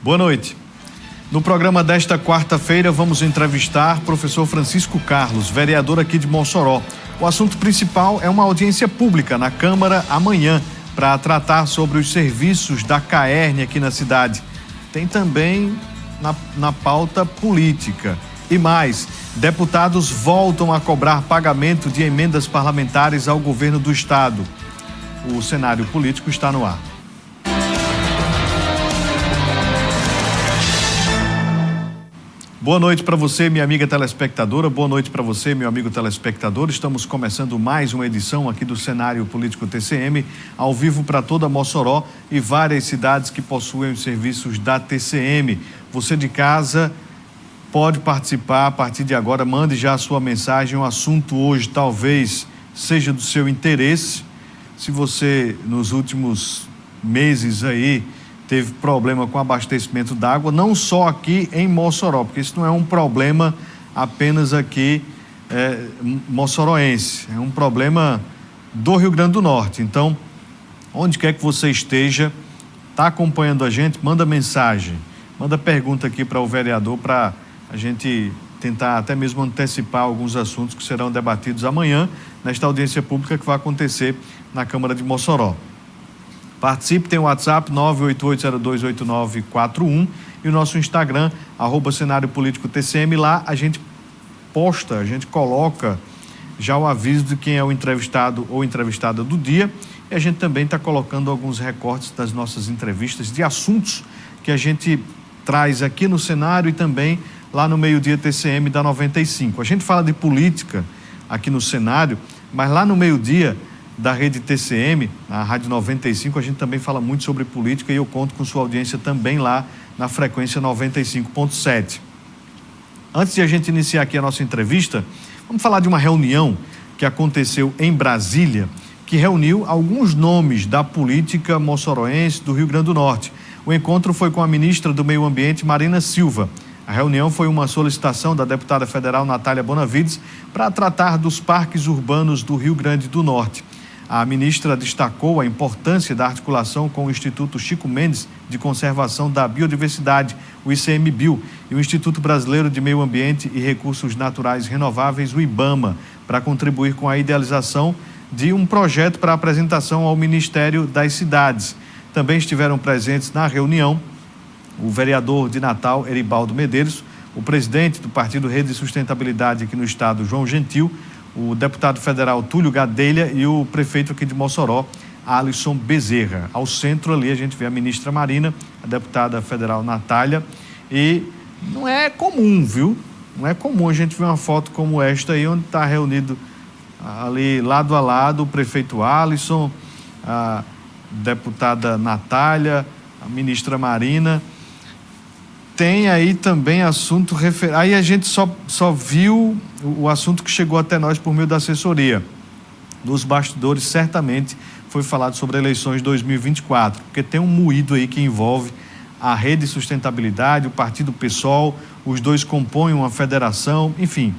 Boa noite. No programa desta quarta-feira vamos entrevistar o professor Francisco Carlos, vereador aqui de Mossoró. O assunto principal é uma audiência pública na Câmara amanhã para tratar sobre os serviços da CAERN aqui na cidade. Tem também na pauta política. E mais, deputados voltam a cobrar pagamento de emendas parlamentares ao governo do estado. O cenário político está no ar. Boa noite para você, minha amiga telespectadora. Boa noite para você, meu amigo telespectador. Estamos começando mais uma edição aqui do Cenário Político TCM, ao vivo para toda Mossoró e várias cidades que possuem os serviços da TCM. Você de casa pode participar a partir de agora. Mande já a sua mensagem. O assunto hoje talvez seja do seu interesse. Se você, nos últimos meses aí, teve problema com abastecimento d'água, não só aqui em Mossoró, porque isso não é um problema apenas aqui moçoroense, é um problema do Rio Grande do Norte. Então, onde quer que você esteja, está acompanhando a gente, manda mensagem, manda pergunta aqui para o vereador, para a gente tentar até mesmo antecipar alguns assuntos que serão debatidos amanhã, nesta audiência pública que vai acontecer na Câmara de Mossoró. Participe, tem o WhatsApp 988028941 e o nosso Instagram, @Cenário Político TCM. Lá a gente posta, a gente coloca já o aviso de quem é o entrevistado ou entrevistada do dia, e a gente também está colocando alguns recortes das nossas entrevistas de assuntos que a gente traz aqui no cenário e também lá no Meio-Dia TCM da 95. A gente fala de política aqui no cenário, mas lá no Meio-Dia da rede TCM, na Rádio 95, a gente também fala muito sobre política e eu conto com sua audiência também lá na frequência 95.7. Antes de a gente iniciar aqui a nossa entrevista, vamos falar de uma reunião que aconteceu em Brasília, que reuniu alguns nomes da política moçoroense do Rio Grande do Norte. O encontro foi com a ministra do Meio Ambiente, Marina Silva. A reunião foi uma solicitação da deputada federal Natália Bonavides para tratar dos parques urbanos do Rio Grande do Norte. A ministra destacou a importância da articulação com o Instituto Chico Mendes de Conservação da Biodiversidade, o ICMBio, e o Instituto Brasileiro de Meio Ambiente e Recursos Naturais Renováveis, o IBAMA, para contribuir com a idealização de um projeto para apresentação ao Ministério das Cidades. Também estiveram presentes na reunião o vereador de Natal, Eribaldo Medeiros, o presidente do Partido Rede de Sustentabilidade aqui no estado, João Gentil, o deputado federal Túlio Gadelha e o prefeito aqui de Mossoró, Alisson Bezerra. Ao centro ali a gente vê a ministra Marina, a deputada federal Natália, e não é comum, viu? Não é comum a gente ver uma foto como esta aí, onde está reunido ali lado a lado o prefeito Alisson, a deputada Natália, a ministra Marina. Tem aí também assunto aí a gente só viu o assunto que chegou até nós por meio da assessoria. Nos bastidores, certamente, foi falado sobre eleições 2024, porque tem um moído aí que envolve a Rede de Sustentabilidade, o Partido PSOL, os dois compõem uma federação, enfim,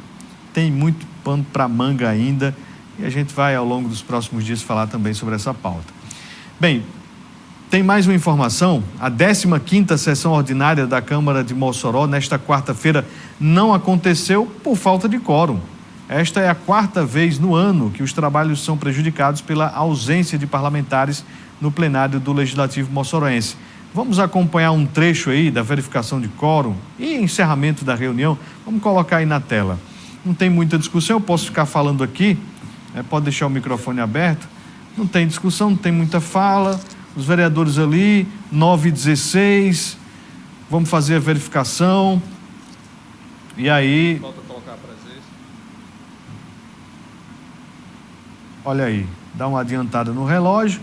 tem muito pano para manga ainda, e a gente vai, ao longo dos próximos dias, falar também sobre essa pauta. Bem, tem mais uma informação: a 15ª sessão ordinária da Câmara de Mossoró, nesta quarta-feira, não aconteceu por falta de quórum. Esta é a 4ª vez no ano que os trabalhos são prejudicados pela ausência de parlamentares no plenário do Legislativo moçoroense. Vamos acompanhar um trecho aí da verificação de quórum e encerramento da reunião. Vamos colocar aí na tela. Não tem muita discussão, eu posso ficar falando aqui, pode deixar o microfone aberto. Não tem discussão, não tem muita fala. Os vereadores ali, 9h16, vamos fazer a verificação. E aí... Volta a colocar a presença. Olha aí, dá uma adiantada no relógio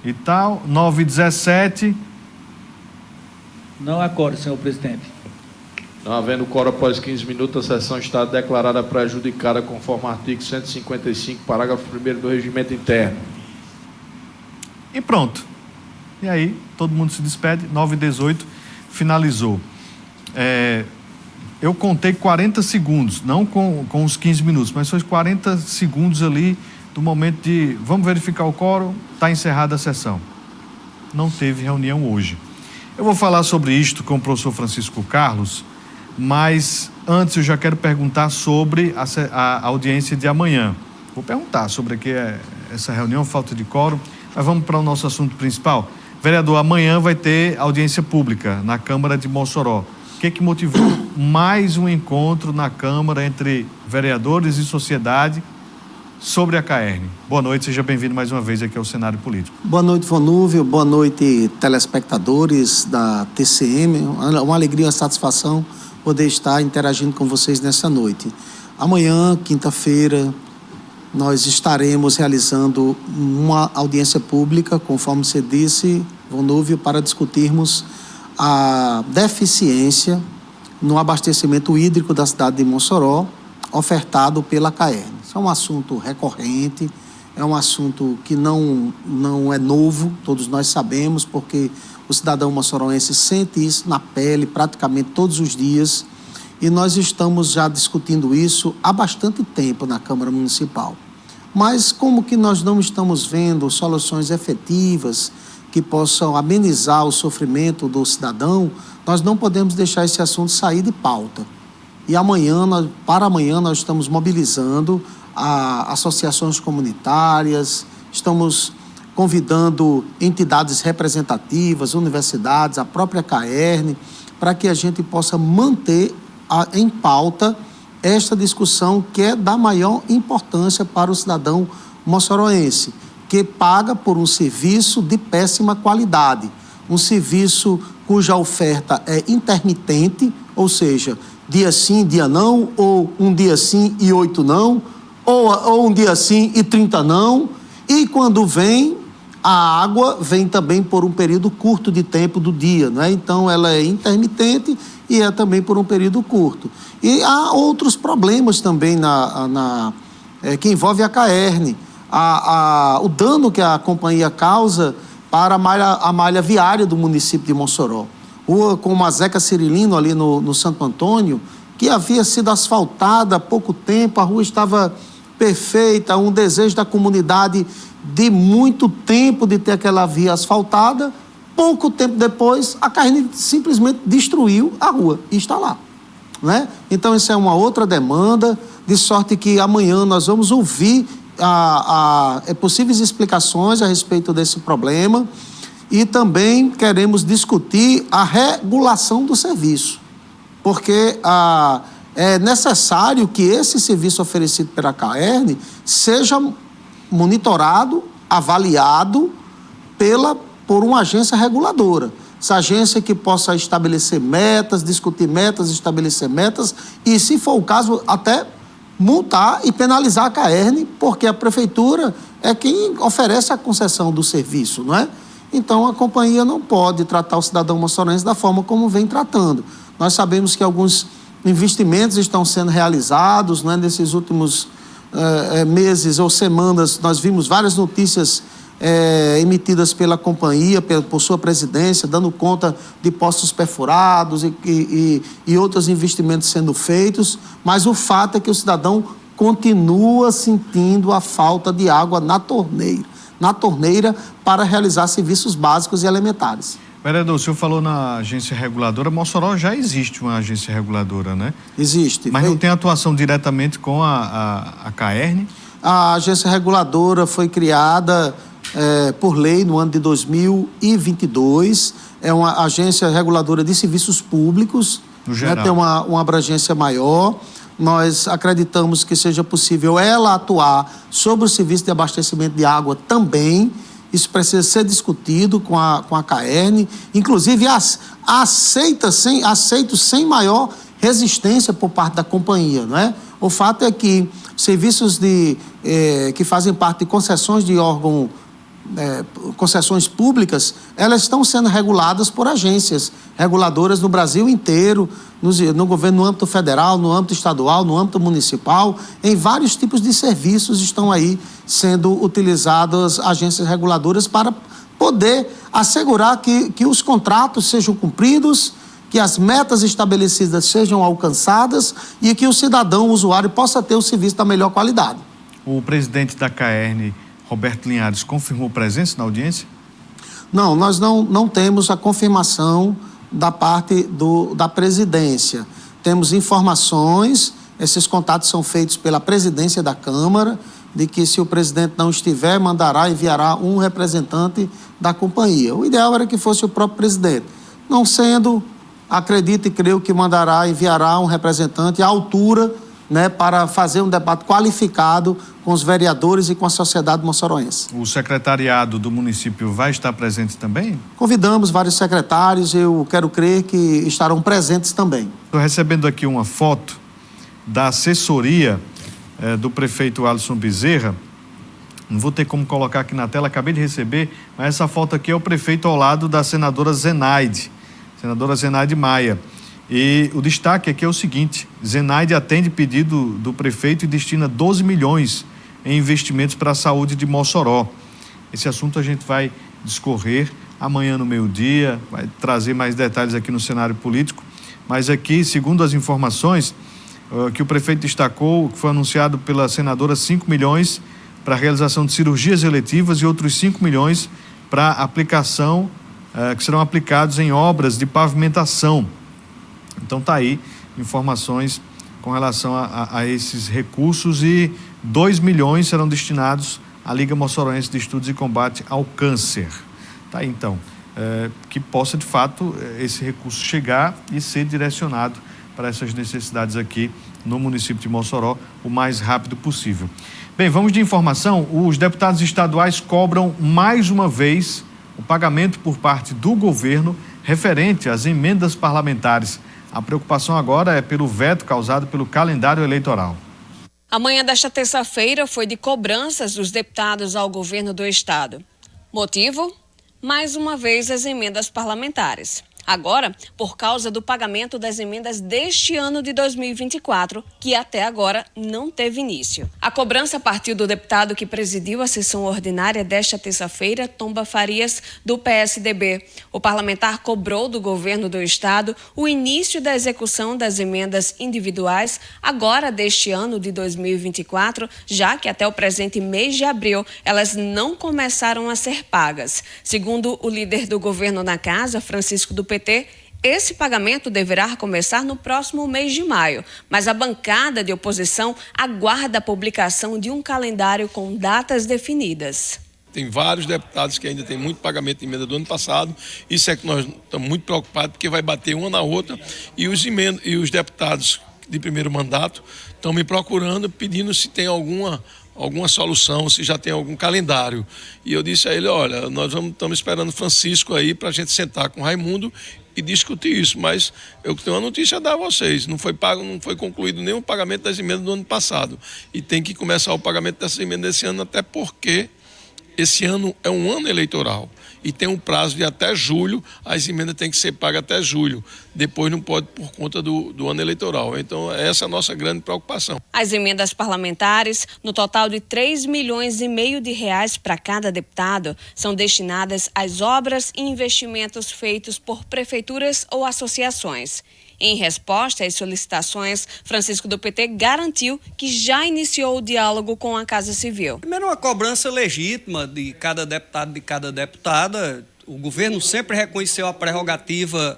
e tal, 9h17. Não há quórum, senhor presidente. Não havendo quórum após 15 minutos, a sessão está declarada prejudicada conforme o artigo 155, parágrafo 1º do Regimento Interno. E pronto. E aí, todo mundo se despede, 9h18, finalizou. Eu contei 40 segundos, não com os 15 minutos, mas foi 40 segundos ali do momento de vamos verificar o quórum, está encerrada a sessão. Não teve reunião hoje. Eu vou falar sobre isto com o professor Francisco Carlos, mas antes eu já quero perguntar sobre a audiência de amanhã. Vou perguntar sobre aqui essa reunião, falta de quórum, mas vamos para o nosso assunto principal. Vereador, amanhã vai ter audiência pública na Câmara de Mossoró. O que motivou mais um encontro na Câmara entre vereadores e sociedade sobre a CAERN? Boa noite, seja bem-vindo mais uma vez aqui ao Cenário Político. Boa noite, Vonúvio. Boa noite, telespectadores da TCM. Uma alegria, uma satisfação poder estar interagindo com vocês nessa noite. Amanhã, quinta-feira, nós estaremos realizando uma audiência pública, conforme você disse, Vonúvio, para discutirmos a deficiência no abastecimento hídrico da cidade de Mossoró, ofertado pela CAERN. Isso é um assunto recorrente, é um assunto que não é novo, todos nós sabemos, porque o cidadão mossoroense sente isso na pele praticamente todos os dias, e nós estamos já discutindo isso há bastante tempo na Câmara Municipal. Mas como que nós não estamos vendo soluções efetivas que possam amenizar o sofrimento do cidadão, nós não podemos deixar esse assunto sair de pauta. E para amanhã nós estamos mobilizando associações comunitárias, estamos convidando entidades representativas, universidades, a própria CAERN, para que a gente possa manter em pauta esta discussão que é da maior importância para o cidadão mossoroense, que paga por um serviço de péssima qualidade, um serviço cuja oferta é intermitente, ou seja, dia sim, dia não, ou um dia sim e 8 não, ou um dia sim e 30 não, e quando vem, a água vem também por um período curto de tempo do dia, né? Então ela é intermitente e é também por um período curto. E há outros problemas também que envolvem a CAERN, o dano que a companhia causa para a malha viária do município de Mossoró. Rua como a Zeca Cirilino ali no Santo Antônio, que havia sido asfaltada há pouco tempo, a rua estava perfeita, um desejo da comunidade de muito tempo de ter aquela via asfaltada. Pouco tempo depois, a CAERN simplesmente destruiu a rua e está lá, né? Então, isso é uma outra demanda, de sorte que amanhã nós vamos ouvir possíveis explicações a respeito desse problema e também queremos discutir a regulação do serviço, porque é necessário que esse serviço oferecido pela CAERN seja monitorado, avaliado por uma agência reguladora. Essa agência que possa estabelecer metas, discutir metas, estabelecer metas e, se for o caso, até multar e penalizar a CAERN, porque a prefeitura é quem oferece a concessão do serviço, não é? Então, a companhia não pode tratar o cidadão moçoroense da forma como vem tratando. Nós sabemos que alguns investimentos estão sendo realizados, né? Nesses últimos meses ou semanas, nós vimos várias notícias emitidas pela companhia, por sua presidência, dando conta de poços perfurados e outros investimentos sendo feitos, mas o fato é que o cidadão continua sentindo a falta de água na torneira para realizar serviços básicos e elementares. Vereador, o senhor falou na agência reguladora. Mossoró já existe uma agência reguladora, né? Existe. Mas não tem atuação diretamente com a CAERN? A agência reguladora foi criada por lei no ano de 2022. É uma agência reguladora de serviços públicos. No geral. Tem uma abrangência maior. Nós acreditamos que seja possível ela atuar sobre o serviço de abastecimento de água também. Isso precisa ser discutido com a CAERN, inclusive aceito sem maior resistência por parte da companhia, não é? O fato é que serviços que fazem parte de concessões de órgão, concessões públicas, elas estão sendo reguladas por agências reguladoras no Brasil inteiro, no governo, no âmbito federal, no âmbito estadual, no âmbito municipal, em vários tipos de serviços estão aí sendo utilizadas agências reguladoras para poder assegurar que os contratos sejam cumpridos, que as metas estabelecidas sejam alcançadas e que o cidadão, o usuário, possa ter o serviço da melhor qualidade. O presidente da CAERN, Roberto Linhares, confirmou presença na audiência? Não, nós não temos a confirmação da parte da presidência. Temos informações, esses contatos são feitos pela presidência da Câmara, de que se o presidente não estiver, enviará um representante da companhia. O ideal era que fosse o próprio presidente. Não sendo, acredito e creio que enviará um representante à altura, né, para fazer um debate qualificado com os vereadores e com a sociedade moçoroense. O secretariado do município vai estar presente também? Convidamos vários secretários, eu quero crer que estarão presentes também. Estou recebendo aqui uma foto da assessoria do prefeito Alisson Bezerra. Não vou ter como colocar aqui na tela, acabei de receber, mas essa foto aqui é o prefeito ao lado da senadora Zenaide Maia. E o destaque aqui é o seguinte: Zenaide atende pedido do prefeito e destina 12 milhões em investimentos para a saúde de Mossoró. Esse assunto a gente vai discorrer amanhã no meio-dia, vai trazer mais detalhes aqui no cenário político, mas aqui, segundo as informações que o prefeito destacou, que foi anunciado pela senadora, 5 milhões para a realização de cirurgias eletivas e outros 5 milhões para aplicação, que serão aplicados em obras de pavimentação. Então está aí informações com relação a esses recursos, e 2 milhões serão destinados à Liga Moçoroense de Estudos e Combate ao Câncer. Está aí então, que possa de fato esse recurso chegar e ser direcionado para essas necessidades aqui no município de Mossoró o mais rápido possível. Bem, vamos de informação. Os deputados estaduais cobram mais uma vez o pagamento por parte do governo referente às emendas parlamentares. A preocupação agora é pelo veto causado pelo calendário eleitoral. A manhã desta terça-feira foi de cobranças dos deputados ao governo do estado. Motivo? Mais uma vez as emendas parlamentares. Agora, por causa do pagamento das emendas deste ano de 2024, que até agora não teve início. A cobrança partiu do deputado que presidiu a sessão ordinária desta terça-feira, Tomba Farias, do PSDB. O parlamentar cobrou do governo do estado o início da execução das emendas individuais agora deste ano de 2024, já que até o presente mês de abril elas não começaram a ser pagas. Segundo o líder do governo na casa, Francisco do PT, esse pagamento deverá começar no próximo mês de maio, mas a bancada de oposição aguarda a publicação de um calendário com datas definidas. Tem vários deputados que ainda têm muito pagamento de emenda do ano passado. Isso é que nós estamos muito preocupados, porque vai bater uma na outra, e os deputados de primeiro mandato estão me procurando, pedindo se tem alguma solução, se já tem algum calendário. E eu disse a ele, olha, nós estamos esperando Francisco aí para a gente sentar com o Raimundo e discutir isso, mas eu tenho uma notícia a dar a vocês: não foi concluído nenhum pagamento das emendas do ano passado, e tem que começar o pagamento dessas emendas esse ano, até porque esse ano é um ano eleitoral e tem um prazo de até julho. As emendas têm que ser pagas até julho, depois não pode por conta do ano eleitoral. Então essa é a nossa grande preocupação. As emendas parlamentares, no total de 3,5 milhões de reais para cada deputado, são destinadas às obras e investimentos feitos por prefeituras ou associações. Em resposta às solicitações, Francisco do PT garantiu que já iniciou o diálogo com a Casa Civil. Primeiro, uma cobrança legítima de cada deputado, de cada deputada. O governo sempre reconheceu a prerrogativa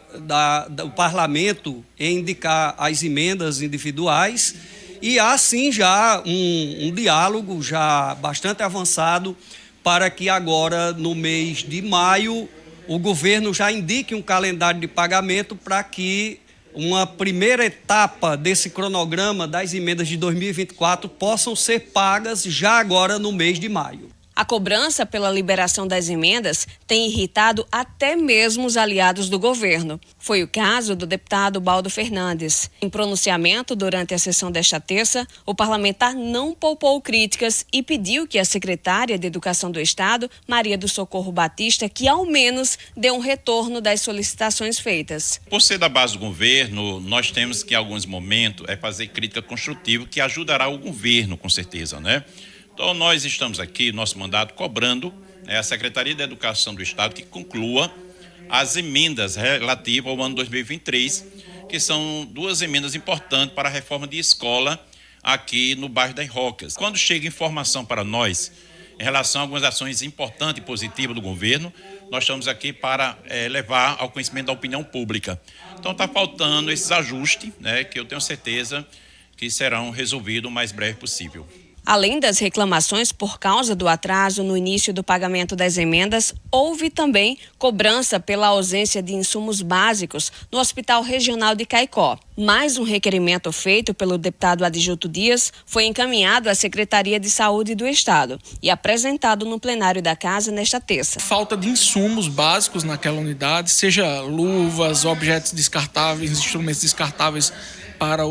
do parlamento em indicar as emendas individuais, e há sim já um diálogo já bastante avançado para que agora, no mês de maio, o governo já indique um calendário de pagamento para que uma primeira etapa desse cronograma das emendas de 2024 possam ser pagas já agora no mês de maio. A cobrança pela liberação das emendas tem irritado até mesmo os aliados do governo. Foi o caso do deputado Baldo Fernandes. Em pronunciamento durante a sessão desta terça, o parlamentar não poupou críticas e pediu que a secretária de Educação do Estado, Maria do Socorro Batista, que ao menos dê um retorno das solicitações feitas. Por ser da base do governo, nós temos que, em alguns momentos, fazer crítica construtiva que ajudará o governo, com certeza, né? Então, nós estamos aqui, nosso mandato, cobrando a Secretaria da Educação do Estado que conclua as emendas relativas ao ano 2023, que são 2 emendas importantes para a reforma de escola aqui no bairro das Rocas. Quando chega informação para nós em relação a algumas ações importantes e positivas do governo. Nós estamos aqui para levar ao conhecimento da opinião pública. Então está faltando esses ajustes, né, que eu tenho certeza que serão resolvidos o mais breve possível. Além das reclamações por causa do atraso no início do pagamento das emendas, houve também cobrança pela ausência de insumos básicos no Hospital Regional de Caicó. Mais um requerimento feito pelo deputado Adjunto Dias foi encaminhado à Secretaria de Saúde do Estado e apresentado no plenário da Casa nesta terça. Falta de insumos básicos naquela unidade, seja luvas, objetos descartáveis, instrumentos descartáveis para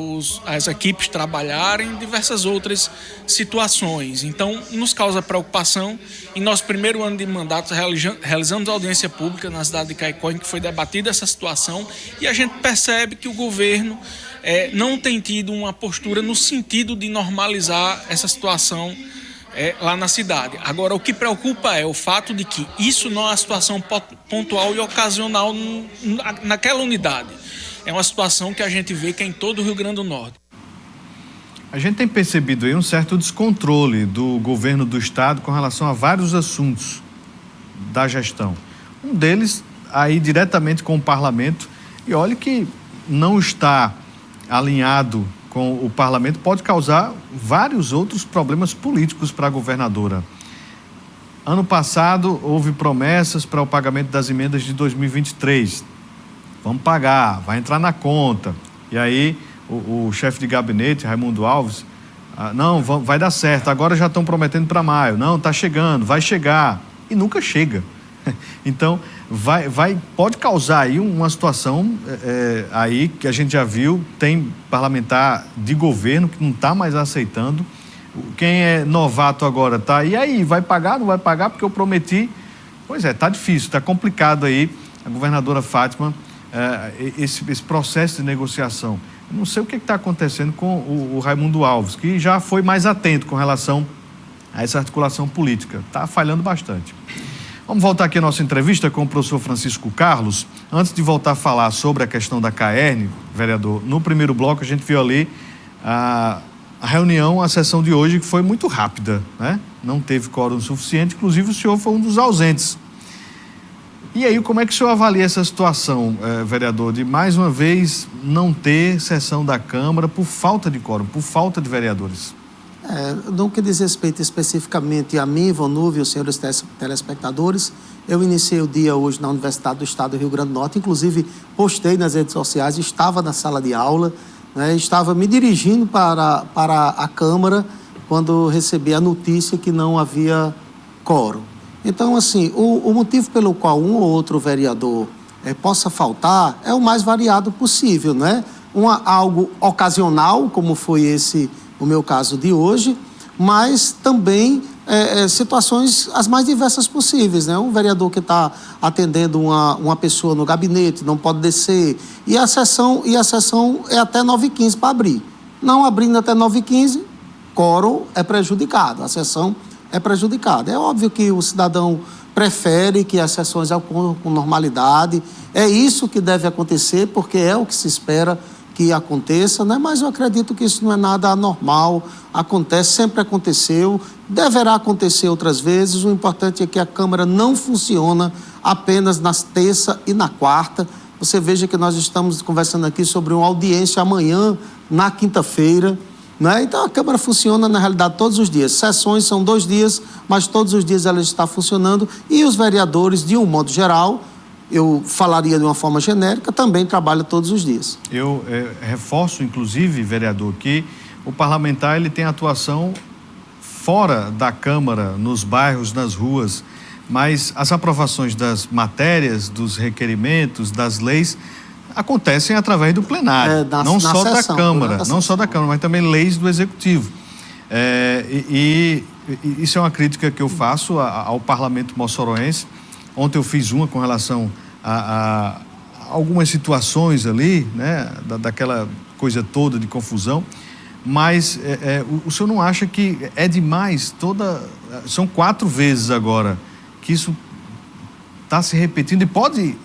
as equipes trabalharem, diversas outras situações. Então, nos causa preocupação. Em nosso primeiro ano de mandato, realizamos audiência pública na cidade de Caicó, em que foi debatida essa situação, e a gente percebe que o governo não tem tido uma postura no sentido de normalizar essa situação lá na cidade. Agora, o que preocupa é o fato de que isso não é uma situação pontual e ocasional naquela unidade. É uma situação que a gente vê que é em todo o Rio Grande do Norte. A gente tem percebido aí um certo descontrole do governo do estado com relação a vários assuntos da gestão. Um deles aí diretamente com o parlamento, e olha que não está alinhado com o parlamento pode causar vários outros problemas políticos para a governadora. Ano passado houve promessas para o pagamento das emendas de 2023. Vamos pagar, vai entrar na conta. E aí o chefe de gabinete, Raimundo Alves, não, vai dar certo, agora já estão prometendo para maio. Não, está chegando, vai chegar. E nunca chega. Então, pode causar aí uma situação aí que a gente já viu, tem parlamentar de governo que não está mais aceitando. Quem é novato agora tá, e aí, vai pagar, não vai pagar porque eu prometi? Pois está difícil, está complicado aí, a governadora Fátima, esse processo de negociação. Eu não sei o que está acontecendo com o Raimundo Alves, que já foi mais atento com relação a essa articulação política. Está falhando bastante. Vamos voltar aqui a nossa entrevista com o professor Francisco Carlos. Antes de voltar a falar sobre a questão da CAERN, vereador, no primeiro bloco a gente viu ali a reunião, a sessão de hoje, que foi muito rápida, né? Não teve quórum suficiente, inclusive o senhor foi um dos ausentes. E aí, como é que o senhor avalia essa situação, vereador, de mais uma vez não ter sessão da Câmara por falta de quórum, por falta de vereadores? No que diz respeito especificamente a mim, Vonúvio e os senhores telespectadores, eu iniciei o dia hoje na Universidade do Estado do Rio Grande do Norte, inclusive postei nas redes sociais, estava na sala de aula, né, estava me dirigindo para a Câmara quando recebi a notícia que não havia quórum. Então, assim, o motivo pelo qual um ou outro vereador possa faltar é o mais variado possível, né? Algo ocasional, como foi o meu caso de hoje, mas também situações as mais diversas possíveis, né? Um vereador que está atendendo uma pessoa no gabinete, não pode descer, e a sessão é até 9h15 para abrir. Não abrindo até 9h15, quórum é prejudicado, a sessão é prejudicada. É óbvio que o cidadão prefere que as sessões ocorram com normalidade, é isso que deve acontecer, porque é o que se espera que aconteça, né? Mas eu acredito que isso não é nada anormal, acontece, sempre aconteceu, deverá acontecer outras vezes. O importante é que a Câmara não funciona apenas nas terça e na quarta. Você veja que nós estamos conversando aqui sobre uma audiência amanhã, na quinta-feira, né? Então a Câmara funciona na realidade todos os dias. Sessões são 2 dias, mas todos os dias ela está funcionando, e os vereadores, de um modo geral, eu falaria de uma forma genérica, também trabalha todos os dias. Eu reforço, inclusive, vereador, que o parlamentar ele tem atuação fora da Câmara, nos bairros, nas ruas, mas as aprovações das matérias, dos requerimentos, das leis, acontecem através do plenário, não só da Câmara, mas também leis do Executivo. E isso é uma crítica que eu faço ao parlamento moçoroense. Ontem eu fiz uma com relação a algumas situações ali, né, daquela coisa toda de confusão, mas o senhor não acha que é demais são 4 vezes agora que isso está se repetindo e pode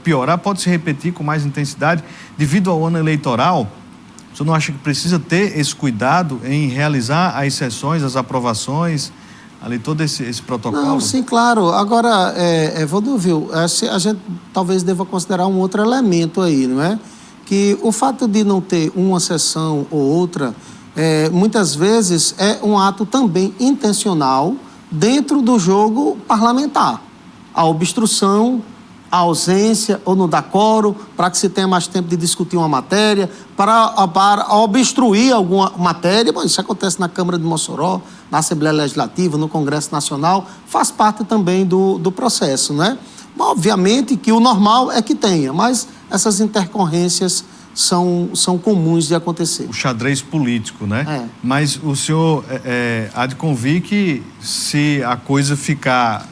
piorar, pode se repetir com mais intensidade devido ao ano eleitoral? O senhor não acha que precisa ter esse cuidado em realizar as sessões, as aprovações, ali todo esse protocolo? Não, sim, claro. Agora, Vodúvio, a gente talvez deva considerar um outro elemento aí, não é? Que o fato de não ter uma sessão ou outra, muitas vezes é um ato também intencional dentro do jogo parlamentar. A obstrução, a ausência ou não dar quórum, para que se tenha mais tempo de discutir uma matéria, para obstruir alguma matéria. Bom, isso acontece na Câmara de Mossoró, na Assembleia Legislativa, no Congresso Nacional, faz parte também do processo, né? Mas, obviamente que o normal é que tenha, mas essas intercorrências são comuns de acontecer. O xadrez político, né? É. Mas o senhor há de convir que se a coisa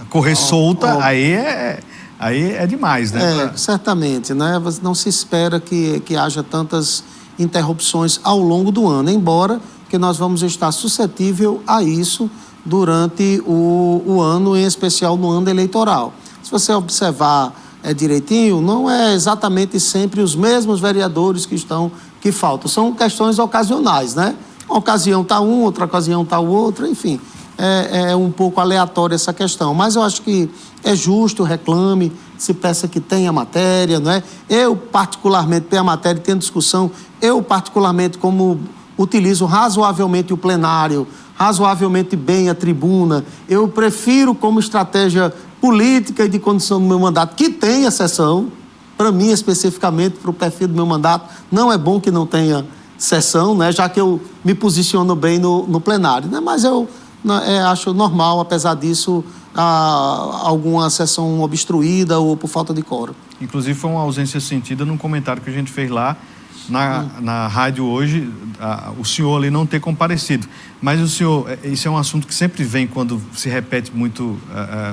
correr solta, aí é demais, né? Certamente, né? Não se espera que haja tantas interrupções ao longo do ano, embora que nós vamos estar suscetível a isso durante o ano, em especial no ano eleitoral. Se você observar direitinho, não é exatamente sempre os mesmos vereadores que faltam. São questões ocasionais, né? Uma ocasião está um, outra ocasião está o outro, enfim. É um pouco aleatória essa questão, mas eu acho que é justo, reclame, se peça que tenha matéria, não é? Eu, particularmente, tenho a matéria, tenho discussão, eu, particularmente, como utilizo razoavelmente o plenário, razoavelmente bem a tribuna, eu prefiro como estratégia política e de condição do meu mandato que tenha sessão. Para mim, especificamente, para o perfil do meu mandato, não é bom que não tenha sessão, né? Já que eu me posiciono bem no plenário, né? Mas eu acho normal, apesar disso, alguma sessão obstruída ou por falta de quórum. Inclusive foi uma ausência sentida num comentário que a gente fez lá na rádio hoje, o senhor ali não ter comparecido. Mas o senhor, isso é um assunto que sempre vem quando se repete muito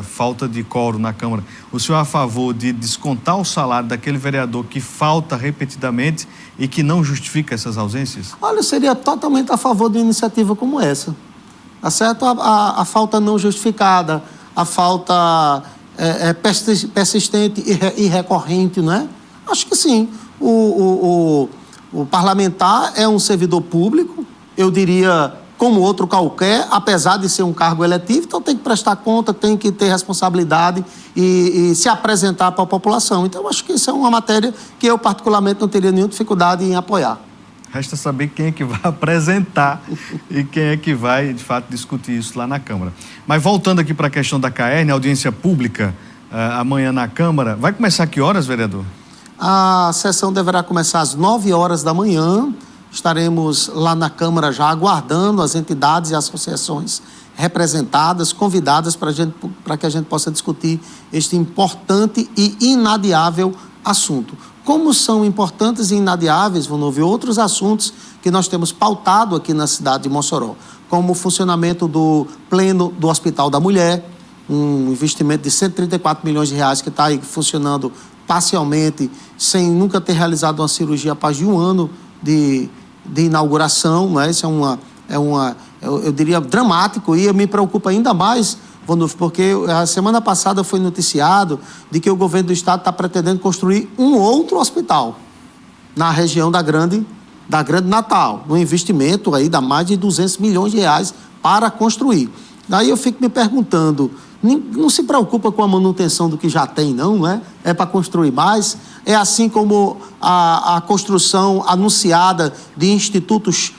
falta de quórum na Câmara. O senhor é a favor de descontar o salário daquele vereador que falta repetidamente e que não justifica essas ausências? Olha, eu seria totalmente a favor de uma iniciativa como essa. Tá certo? A falta não justificada, a falta persistente e recorrente, não é? Acho que sim. O parlamentar é um servidor público, eu diria, como outro qualquer, apesar de ser um cargo eletivo, então tem que prestar conta, tem que ter responsabilidade e se apresentar para a população. Então, acho que isso é uma matéria que eu, particularmente, não teria nenhuma dificuldade em apoiar. Resta saber quem é que vai apresentar e quem é que vai, de fato, discutir isso lá na Câmara. Mas voltando aqui para a questão da CAERN, audiência pública, amanhã na Câmara, vai começar que horas, vereador? A sessão deverá começar às 9 horas da manhã. Estaremos lá na Câmara já aguardando as entidades e associações representadas, convidadas para que a gente possa discutir este importante e inadiável assunto. Como são importantes e inadiáveis, vão ouvir outros assuntos que nós temos pautado aqui na cidade de Mossoró, como o funcionamento do pleno do Hospital da Mulher, um investimento de 134 milhões de reais que está aí funcionando parcialmente, sem nunca ter realizado uma cirurgia após de um ano de inauguração, não é? Isso eu diria, dramático, e me preocupa ainda mais, porque a semana passada foi noticiado de que o governo do estado está pretendendo construir um outro hospital na região da Grande Natal, um investimento aí de mais de 200 milhões de reais para construir. Daí eu fico me perguntando, não se preocupa com a manutenção do que já tem, não é? É para construir mais. É assim como a construção anunciada de institutos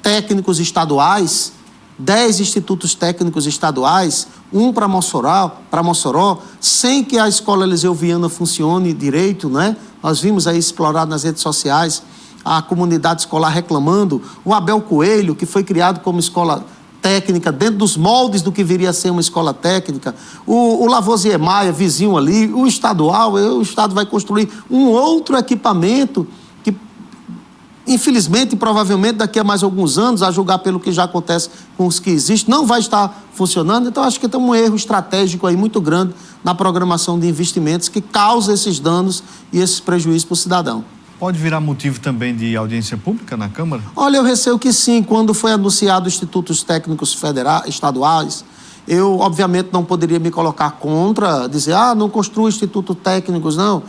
técnicos estaduais, 10 institutos técnicos estaduais, um para Mossoró, sem que a Escola Eliseu Viana funcione direito, né? Nós vimos aí explorado nas redes sociais a comunidade escolar reclamando, o Abel Coelho, que foi criado como escola técnica, dentro dos moldes do que viria a ser uma escola técnica, o Lavoisier Maia, vizinho ali, o Estado vai construir um outro equipamento que, infelizmente, provavelmente, daqui a mais alguns anos, a julgar pelo que já acontece com os que existem, não vai estar funcionando. Então, acho que tem um erro estratégico aí muito grande na programação de investimentos que causa esses danos e esses prejuízos para o cidadão. Pode virar motivo também de audiência pública na Câmara? Olha, eu receio que sim. Quando foi anunciado institutos técnicos estaduais, eu, obviamente, não poderia me colocar contra, dizer, não construa institutos técnicos, não.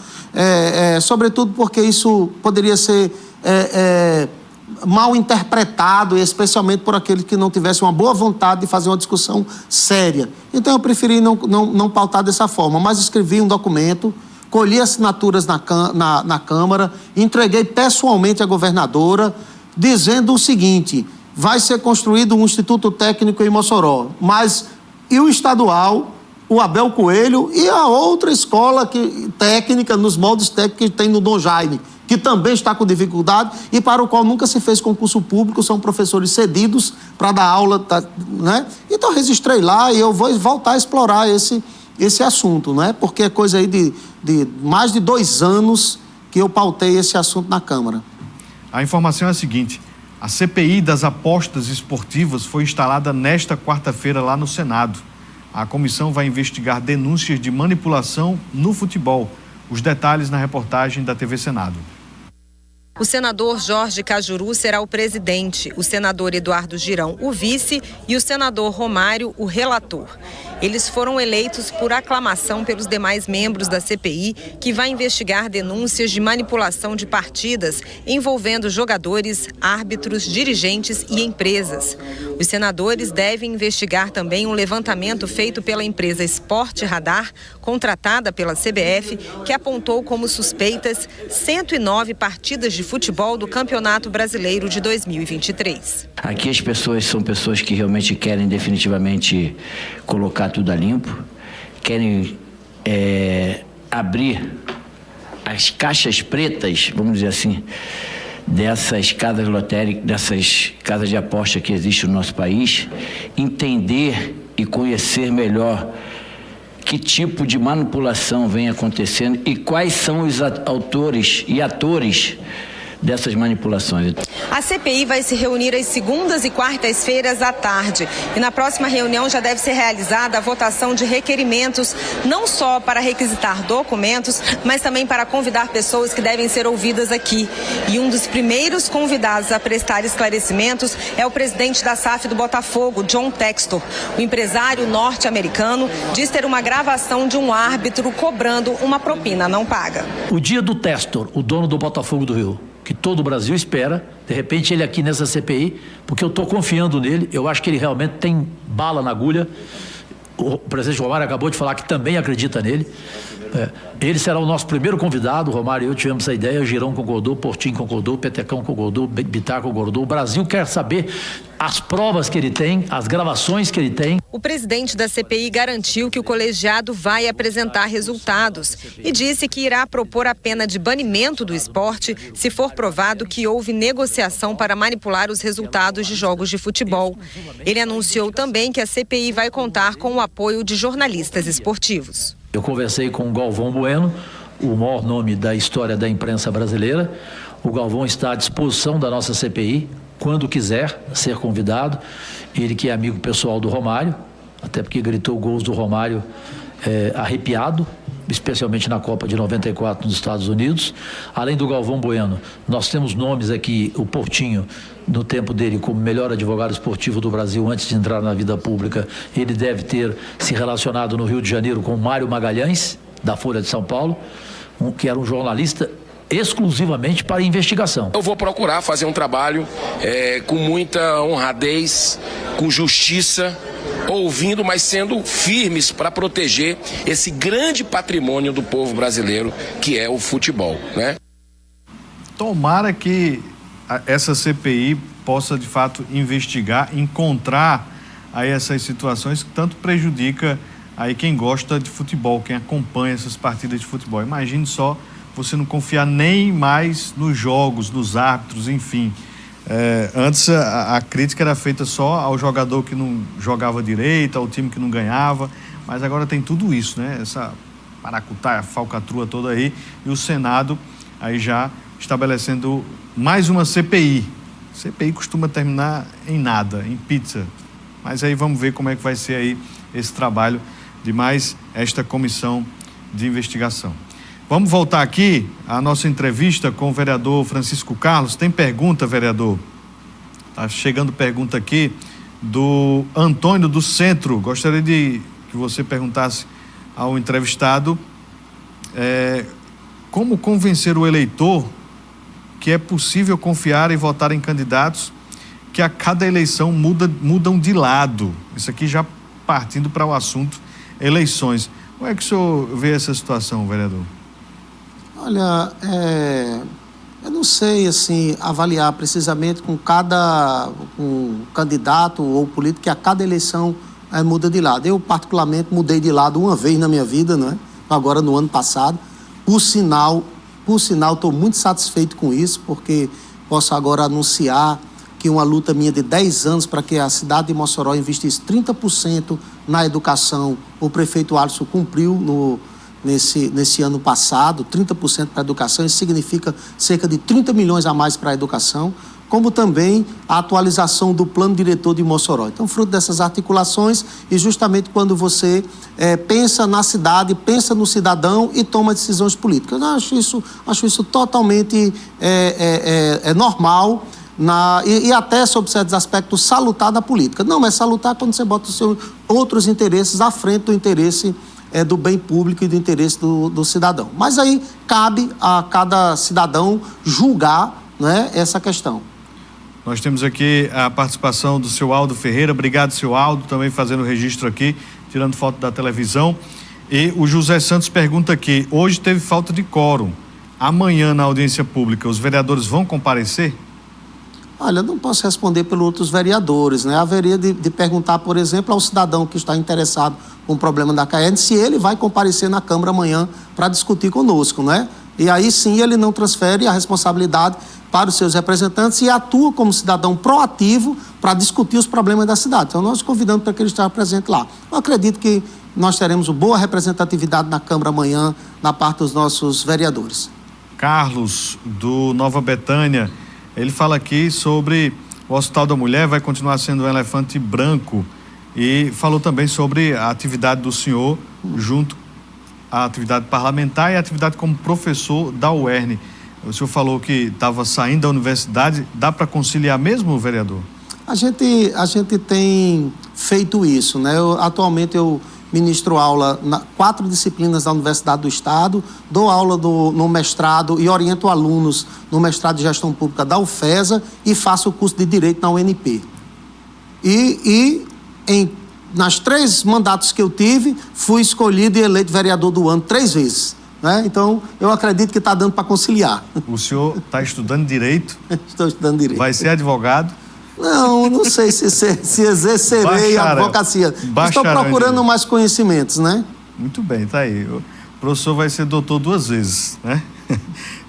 Sobretudo porque isso poderia ser mal interpretado, especialmente por aqueles que não tivessem uma boa vontade de fazer uma discussão séria. Então eu preferi não pautar dessa forma, mas escrevi um documento, colhi assinaturas na Câmara, entreguei pessoalmente à governadora, dizendo o seguinte: vai ser construído um Instituto Técnico em Mossoró, mas e o estadual, o Abel Coelho e a outra escola técnica, nos moldes técnicos que tem no Dom Jaime, que também está com dificuldade e para o qual nunca se fez concurso público, são professores cedidos para dar aula, né? Então registrei lá e eu vou voltar a explorar esse assunto, né? Porque é coisa aí de mais de 2 anos que eu pautei esse assunto na Câmara. A informação é a seguinte: a CPI das apostas esportivas foi instalada nesta quarta-feira lá no Senado. A comissão vai investigar denúncias de manipulação no futebol. Os detalhes na reportagem da TV Senado. O senador Jorge Cajuru será o presidente, o senador Eduardo Girão o vice e o senador Romário o relator. Eles foram eleitos por aclamação pelos demais membros da CPI, que vai investigar denúncias de manipulação de partidas envolvendo jogadores, árbitros, dirigentes e empresas. Os senadores devem investigar também um levantamento feito pela empresa Sport Radar, contratada pela CBF, que apontou como suspeitas 109 partidas de futebol do Campeonato Brasileiro de 2023. Aqui as pessoas são pessoas que realmente querem definitivamente colocar tudo a limpo, querem abrir as caixas pretas, vamos dizer assim, dessas casas lotéricas, dessas casas de aposta que existem no nosso país, entender e conhecer melhor que tipo de manipulação vem acontecendo e quais são os autores e atores dessas manipulações. A CPI vai se reunir às segundas e quartas-feiras à tarde. E na próxima reunião já deve ser realizada a votação de requerimentos, não só para requisitar documentos, mas também para convidar pessoas que devem ser ouvidas aqui. E um dos primeiros convidados a prestar esclarecimentos é o presidente da SAF do Botafogo, John Textor. O empresário norte-americano diz ter uma gravação de um árbitro cobrando uma propina não paga. O dia do Textor, o dono do Botafogo do Rio, que todo o Brasil espera, de repente ele aqui nessa CPI, porque eu estou confiando nele, eu acho que ele realmente tem bala na agulha. O presidente Romário acabou de falar que também acredita nele. Ele será o nosso primeiro convidado. O Romário e eu tivemos essa ideia, o Girão concordou, Portinho concordou, Petecão concordou, Bittar concordou. O Brasil quer saber as provas que ele tem, as gravações que ele tem. O presidente da CPI garantiu que o colegiado vai apresentar resultados e disse que irá propor a pena de banimento do esporte se for provado que houve negociação para manipular os resultados de jogos de futebol. Ele anunciou também que a CPI vai contar com o apoio de jornalistas esportivos. Eu conversei com o Galvão Bueno, o maior nome da história da imprensa brasileira. O Galvão está à disposição da nossa CPI, quando quiser ser convidado. Ele que é amigo pessoal do Romário, até porque gritou gols do Romário arrepiado, especialmente na Copa de 94 nos Estados Unidos. Além do Galvão Bueno, nós temos nomes aqui, o Portinho, no tempo dele como melhor advogado esportivo do Brasil antes de entrar na vida pública. Ele deve ter se relacionado no Rio de Janeiro com Mário Magalhães, da Folha de São Paulo, que era um jornalista exclusivamente para investigação. Eu vou procurar fazer um trabalho com muita honradez, com justiça, ouvindo, mas sendo firmes para proteger esse grande patrimônio do povo brasileiro, que é o futebol, né? Tomara que essa CPI possa, de fato, investigar, encontrar aí essas situações que tanto prejudica aí quem gosta de futebol, quem acompanha essas partidas de futebol. Imagine só você não confiar nem mais nos jogos, nos árbitros, enfim. Antes a crítica era feita só ao jogador que não jogava direito, ao time que não ganhava, mas agora tem tudo isso, né? Essa maracutaia, falcatrua toda aí, e o Senado aí já estabelecendo mais uma CPI. CPI costuma terminar em nada, em pizza. Mas aí vamos ver como é que vai ser aí esse trabalho de mais esta comissão de investigação. Vamos voltar aqui à nossa entrevista com o vereador Francisco Carlos. Tem pergunta, vereador? Está chegando pergunta aqui do Antônio do Centro. Gostaria de que você perguntasse ao entrevistado como convencer o eleitor que é possível confiar e votar em candidatos que a cada eleição mudam de lado. Isso aqui já partindo para o assunto eleições. Como é que o senhor vê essa situação, vereador? Olha, eu não sei assim, avaliar precisamente com cada candidato ou político que a cada eleição muda de lado. Eu, particularmente, mudei de lado uma vez na minha vida, não é? Agora no ano passado. Por sinal, estou muito satisfeito com isso, porque posso agora anunciar que uma luta minha de 10 anos para que a cidade de Mossoró investisse 30% na educação, o prefeito Alisson cumpriu nesse ano passado, 30% para a educação. Isso significa cerca de 30 milhões a mais para a educação, como também a atualização do plano diretor de Mossoró. Então, fruto dessas articulações, e justamente quando você pensa na cidade, pensa no cidadão e toma decisões políticas. Eu acho isso totalmente normal, e até sob certos aspectos salutar da política. Não é salutar quando você bota os seus outros interesses à frente do interesse do bem público e do interesse do cidadão. Mas aí cabe a cada cidadão julgar, né, essa questão. Nós temos aqui a participação do seu Aldo Ferreira. Obrigado, seu Aldo, também fazendo o registro aqui, tirando foto da televisão. E o José Santos pergunta aqui: hoje teve falta de quórum. Amanhã, na audiência pública, os vereadores vão comparecer? Olha, não posso responder pelos outros vereadores, né? Haveria de perguntar, por exemplo, ao cidadão que está interessado com o problema da CAERN, se ele vai comparecer na Câmara amanhã para discutir conosco, né? E aí sim ele não transfere a responsabilidade para os seus representantes e atua como cidadão proativo para discutir os problemas da cidade. Então nós convidamos para que ele esteja presente lá. Eu acredito que nós teremos uma boa representatividade na Câmara amanhã, na parte dos nossos vereadores. Carlos, do Nova Betânia, ele fala aqui sobre o Hospital da Mulher, vai continuar sendo um elefante branco, e falou também sobre a atividade do senhor junto à atividade parlamentar e a atividade como professor da UERN. O senhor falou que estava saindo da universidade, dá para conciliar mesmo, vereador? A gente tem feito isso, né? Atualmente eu ministro aula 4 disciplinas da Universidade do Estado, dou aula no mestrado e oriento alunos no mestrado de Gestão Pública da UFESA e faço o curso de Direito na UNP. Nas 3 mandatos que eu tive, fui escolhido e eleito vereador do ano 3 vezes. Né? Então, eu acredito que está dando para conciliar. O senhor está estudando Direito? Estou estudando Direito. Vai ser advogado? Não sei se exercerei a advocacia. Estou procurando mais conhecimentos, né? Muito bem, tá aí. O professor vai ser doutor 2 vezes, né?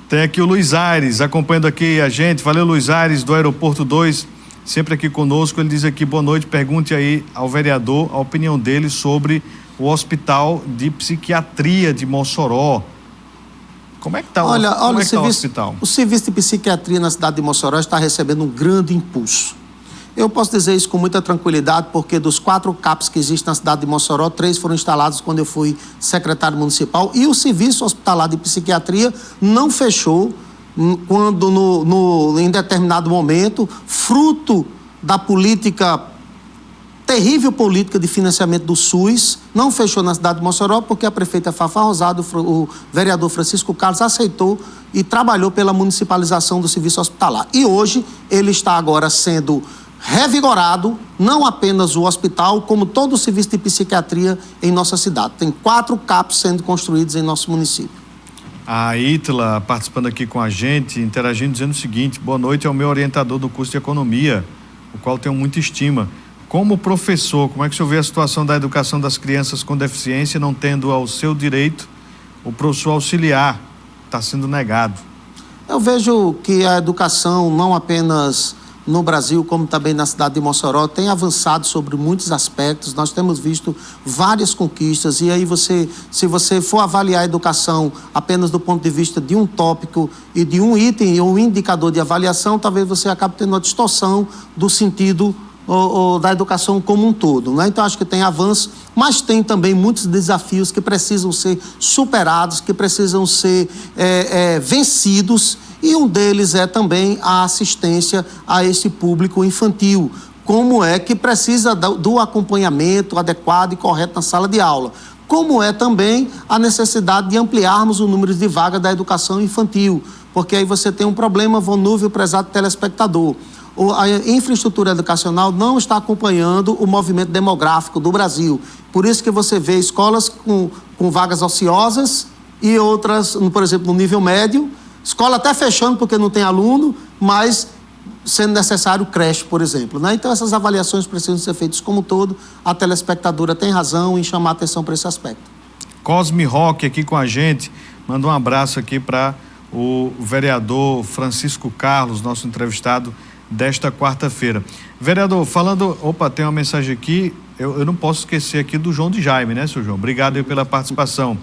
Tem aqui o Luiz Aires, acompanhando aqui a gente. Valeu, Luiz Aires, do Aeroporto 2, sempre aqui conosco. Ele diz aqui: boa noite, pergunte aí ao vereador a opinião dele sobre o Hospital de Psiquiatria de Mossoró. Como é que está o hospital? O serviço de psiquiatria na cidade de Mossoró está recebendo um grande impulso. Eu posso dizer isso com muita tranquilidade, porque dos 4 CAPs que existem na cidade de Mossoró, 3 foram instalados quando eu fui secretário municipal, e o serviço hospitalar de psiquiatria não fechou quando, em determinado momento, fruto da terrível política de financiamento do SUS, não fechou na cidade de Mossoró, porque a prefeita Fafá Rosado, o vereador Francisco Carlos, aceitou e trabalhou pela municipalização do serviço hospitalar. E hoje ele está agora sendo revigorado, não apenas o hospital, como todo o serviço de psiquiatria em nossa cidade. Tem 4 CAPs sendo construídos em nosso município. A Ítala participando aqui com a gente, interagindo, dizendo o seguinte: boa noite, é o meu orientador do curso de Economia, o qual tenho muita estima. Como professor, como é que o senhor vê a situação da educação das crianças com deficiência, não tendo ao seu direito o professor auxiliar? Está sendo negado. Eu vejo que a educação, não apenas no Brasil, como também na cidade de Mossoró, tem avançado sobre muitos aspectos. Nós temos visto várias conquistas, e aí se você for avaliar a educação apenas do ponto de vista de um tópico e de um item ou um indicador de avaliação, talvez você acabe tendo uma distorção do sentido da educação como um todo, né? Então acho que tem avanço, mas tem também muitos desafios que precisam ser superados, que precisam ser vencidos, e um deles é também a assistência a esse público infantil. Como é que precisa do acompanhamento adequado e correto na sala de aula. Como é também a necessidade de ampliarmos o número de vagas da educação infantil, porque aí você tem um problema, Vonúvio, prezado telespectador. A infraestrutura educacional não está acompanhando o movimento demográfico do Brasil. Por isso que você vê escolas com vagas ociosas e outras, por exemplo, no nível médio, escola até fechando porque não tem aluno, mas sendo necessário creche, por exemplo, né? Então, essas avaliações precisam ser feitas como um todo. A telespectadora tem razão em chamar atenção para esse aspecto. Cosme Roque aqui com a gente, manda um abraço aqui para o vereador Francisco Carlos, nosso entrevistado desta quarta-feira. Vereador, falando... Opa, tem uma mensagem aqui, eu não posso esquecer aqui do João de Jaime, né, seu João? Obrigado aí pela participação.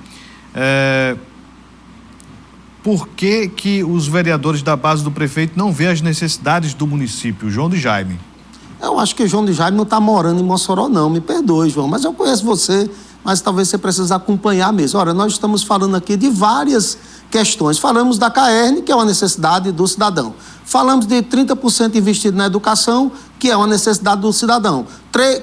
Por que os vereadores da base do prefeito não vêem as necessidades do município? João de Jaime. Eu acho que o João de Jaime não está morando em Mossoró, não. Me perdoe, João, mas eu conheço você, mas talvez você precise acompanhar mesmo. Ora, nós estamos falando aqui de várias questões. Falamos da CAERN, que é uma necessidade do cidadão. Falamos de 30% investido na educação, que é uma necessidade do cidadão.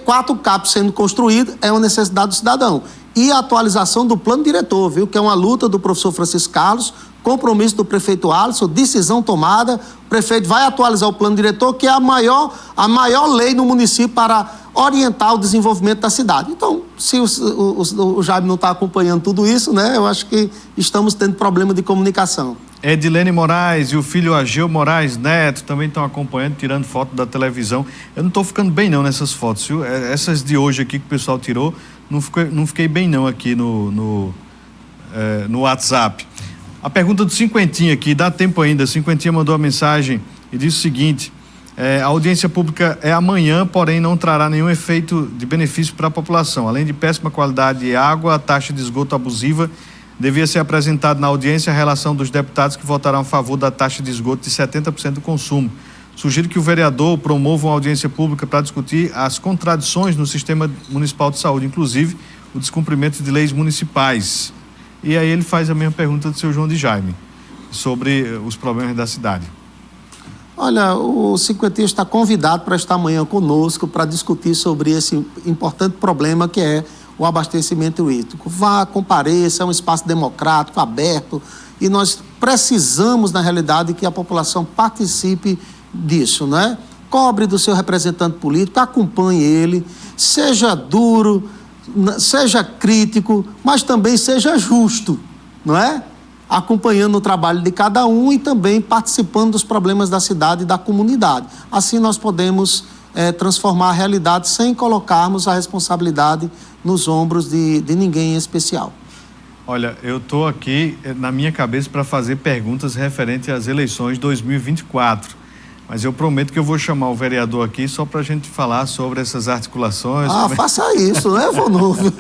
4 CAPs sendo construídos é uma necessidade do cidadão. E a atualização do plano diretor, viu? Que é uma luta do professor Francisco Carlos, compromisso do prefeito Alisson, decisão tomada. O prefeito vai atualizar o plano diretor, que é a maior lei no município para orientar o desenvolvimento da cidade. Então, se o Jaime não está acompanhando tudo isso, né? Eu acho que estamos tendo problema de comunicação. Edilene Moraes e o filho Ageu Moraes Neto também estão acompanhando, tirando foto da televisão. Eu não estou ficando bem não nessas fotos, viu? Essas de hoje aqui que o pessoal tirou, não fiquei bem não aqui no WhatsApp. A pergunta do Cinquentinha aqui, dá tempo ainda. Cinquentinha mandou a mensagem e disse o seguinte: a audiência pública é amanhã, porém não trará nenhum efeito de benefício para a população. Além de péssima qualidade de água, a taxa de esgoto abusiva, devia ser apresentada na audiência a relação dos deputados que votaram a favor da taxa de esgoto de 70% do consumo. Sugiro que o vereador promova uma audiência pública para discutir as contradições no sistema municipal de saúde, inclusive o descumprimento de leis municipais. E aí ele faz a mesma pergunta do seu João de Jaime, sobre os problemas da cidade. Olha, o Cinquentinha está convidado para estar amanhã conosco para discutir sobre esse importante problema que é o abastecimento hídrico. Vá, compareça, é um espaço democrático, aberto, e nós precisamos, na realidade, que a população participe disso, né? Cobre do seu representante político, acompanhe ele, seja duro, seja crítico, mas também seja justo, não é? Acompanhando o trabalho de cada um e também participando dos problemas da cidade e da comunidade. Assim nós podemos transformar a realidade sem colocarmos a responsabilidade nos ombros de ninguém em especial. Olha, eu estou aqui na minha cabeça para fazer perguntas referentes às eleições 2024. Mas eu prometo que eu vou chamar o vereador aqui só para a gente falar sobre essas articulações. Faça isso, né, Vonúvio?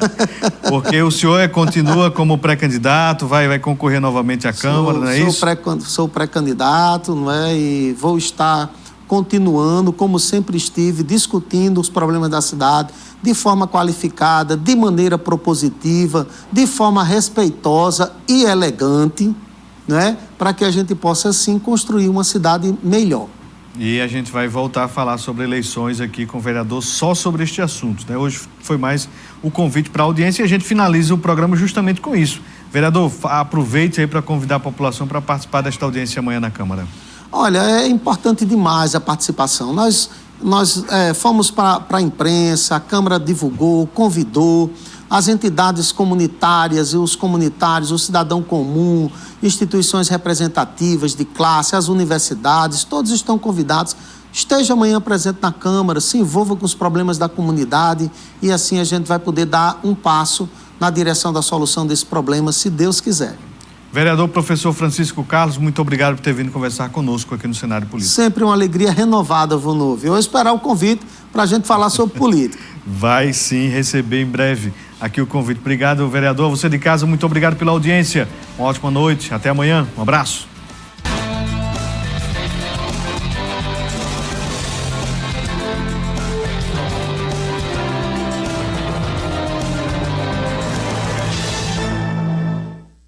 Porque o senhor continua como pré-candidato, vai concorrer novamente à Câmara, não é isso? Sou pré-candidato, não é? E vou estar continuando, como sempre estive, discutindo os problemas da cidade de forma qualificada, de maneira propositiva, de forma respeitosa e elegante, né? Para que a gente possa, assim, construir uma cidade melhor. E a gente vai voltar a falar sobre eleições aqui com o vereador só sobre este assunto, né? Hoje foi mais o convite para a audiência e a gente finaliza o programa justamente com isso. Vereador, aproveite aí para convidar a população para participar desta audiência amanhã na Câmara. Olha, é importante demais a participação. Nós fomos para a imprensa, a Câmara divulgou, convidou, as entidades comunitárias e os comunitários, o cidadão comum, instituições representativas de classe, as universidades, todos estão convidados. Esteja amanhã presente na Câmara, se envolva com os problemas da comunidade e assim a gente vai poder dar um passo na direção da solução desse problema, se Deus quiser. Vereador professor Francisco Carlos, muito obrigado por ter vindo conversar conosco aqui no cenário político. Sempre uma alegria renovada, Vonúvio. Eu vou esperar o convite para a gente falar sobre política. Vai sim receber em breve aqui o convite. Obrigado, vereador. Você de casa, muito obrigado pela audiência. Uma ótima noite. Até amanhã. Um abraço.